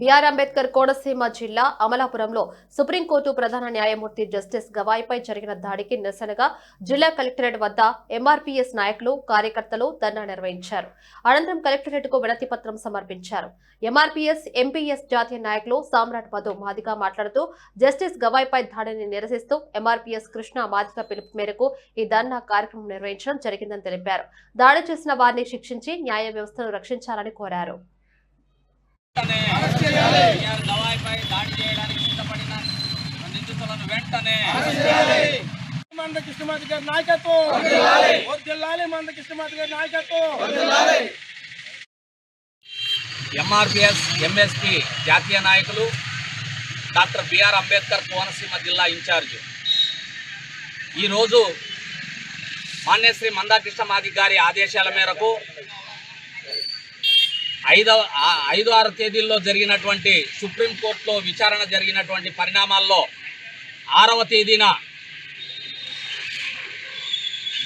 BR Ambedkar Konaseema జిల్లా అమలాపురంలో supreme court ప్రధాన న్యాయమూర్తి జస్టిస్ గవాయ్పై జరిగిన దాడికి నిరసనగా జిల్లా కలెక్టరేట్ వద్ద ఎంఆర్పీఎస్ నాయకులు కార్యకర్తలు ధర్నా నిర్వహించారు. అనంతరం కలెక్టరేట్కు వినతి పత్రం సమర్పించారు. ఎంఆర్పీఎస్ ఎంపీఎస్ జాతీయ నాయకులు సామ్రాట్ మధు మాదిగ మాట్లాడుతూ జస్టిస్ గవాయ్పై దాడిని నిరసిస్తూ ఎంఆర్పీఎస్ కృష్ణ మాదిగ పిలుపు మేరకు ఈ ధర్నా కార్యక్రమం నిర్వహించడం జరిగిందని తెలిపారు. దాడి చేసిన వారిని శిక్షించి న్యాయ వ్యవస్థను రక్షించాలని కోరారు. ఎంఆర్పీఎస్ ఎంఎస్పీ జాతీయ నాయకులు డాక్టర్ బిఆర్ అంబేద్కర్ కోనసీమ జిల్లా ఇన్ఛార్జ్ ఈరోజు మాన్యశ్రీ మందాకృష్ణ మాదిగ గారి ఆదేశాల మేరకు 5-6 తేదీల్లో జరిగినటువంటి సుప్రీంకోర్టులో విచారణ జరిగినటువంటి పరిణామాల్లో 6వ తేదీన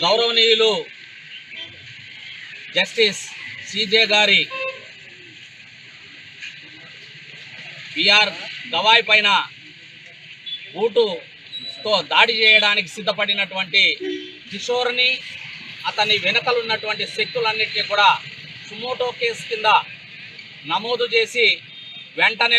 గౌరవనీయులు జస్టిస్ సిజే గారి బిఆర్ గవాయ్ పైన బూటుతో దాడి చేయడానికి సిద్ధపడినటువంటి కిషోర్ని అతని వెనకలున్నటువంటి శక్తులన్నింటినీ కూడా సుమోటో కేసు కింద నమోదు చేసి వెంటనే